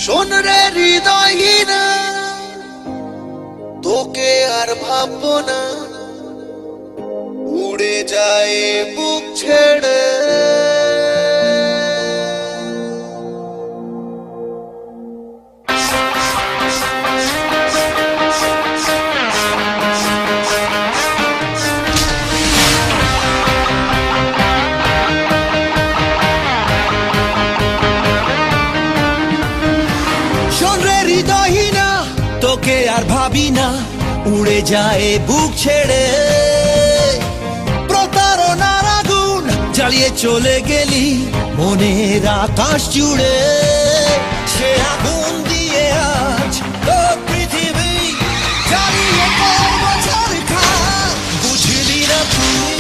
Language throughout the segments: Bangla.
শোন রে হৃদয়হীনা, তোকে আর ভাববো না, উড়ে যায় বুক ছেড়ে। হৃদয়হীনা, তোকে আর ভাবি না, উড়ে যায় বুক ছেড়ে। প্রতারণার আগুন জ্বালিয়ে চলে গেলি মনের আকাশ জুড়ে। সে আগুন দিয়ে আজ তো পৃথিবী জ্বালিয়ে করব ছারখার। বুঝলি না তুই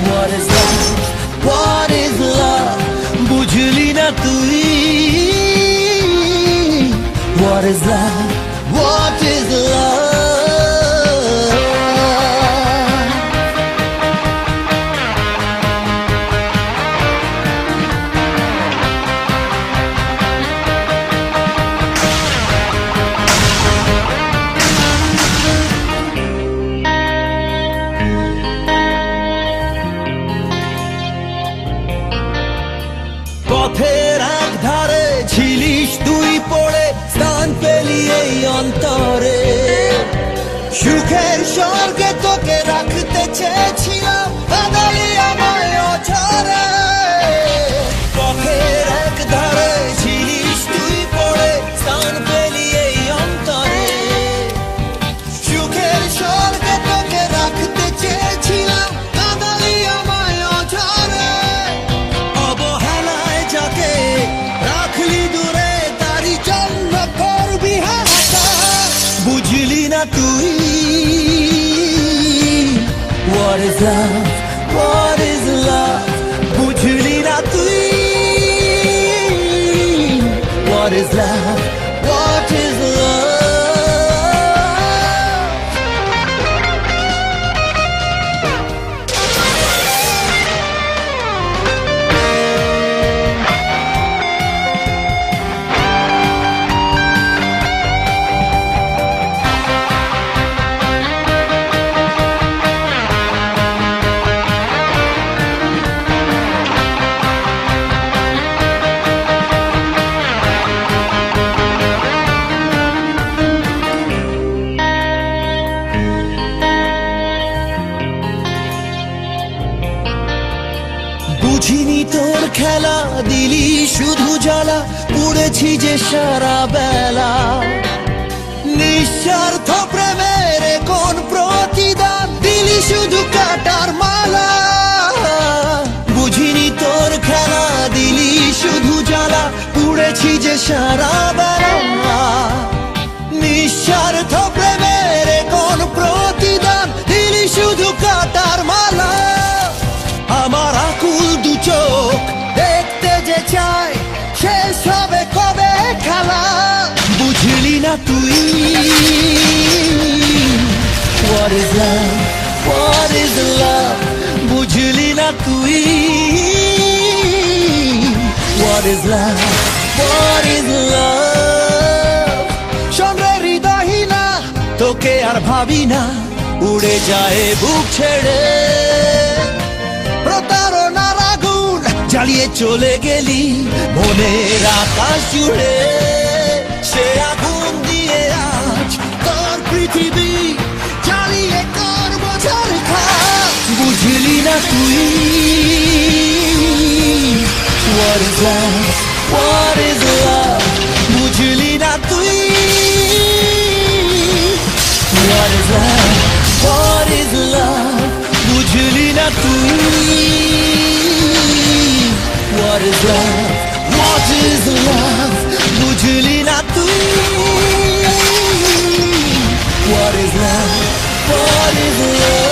what is love, what is love? বুঝলি না তুই what is love, what is love? পথের এক ধারে ছিলিস তুই পড়ে, স্থান পেলি এই অন্তরে। সুখের স্বর্গে তোকে রাখতে চেয়েছিলাম, বাঙালি আমায় অঝরে। পথের এক ধারে ছিলিস তুই পড়ে, স্থান পেলি এই অন্তরে। সুখের স্বর্গে তোকে রাখতে চেয়েছিলাম, বাঙালি আমায় অঝরে। অবহেলায় যাকে রাখলি দূরে, তারি জন্য করবি হাহাকার। বুঝলি না তুই what is love, what is love? বুঝলি না তুই what is love, what is love? বুঝিনি তোর খেলা, দিলি শুধু জ্বালা, পুড়েছি যে সারা বেলা। নিঃস্বার্থ প্রেমের কোন প্রতিদান, দিলি শুধু কাটার মালা। বুঝিনি তোর খেলা, দিলি শুধু জ্বালা, পুড়েছি যে সারা বেলা। নিঃস্বার্থ প্রেমের কোন প্রতিদান, দিলি শুধু কাটার মালা। আমার আকুল দু চোখ দেখতে যে চাই, শেষ হবে কবে খেলা। বুঝলি না তুই what is love, what is love? বুঝলি না তুই what is love, what is love? শোন রে হৃদয়হীনা, তোকে আর ভাবি না, উড়ে যায় বুক ছেড়ে। প্রতারণার আগুন জ্বালিয়ে চলে গেলি মনের আকাশ জুড়ে। সে আগুন দিয়ে আজ তোর পৃথিবী জ্বালিয়ে করব ছারখার। বুঝলি না তুই what is love, what is love? বুঝলি না তুই what is love, what is love? বুঝলি না তুই what is love, what is love? বুঝলি না তুই what is love, what is love?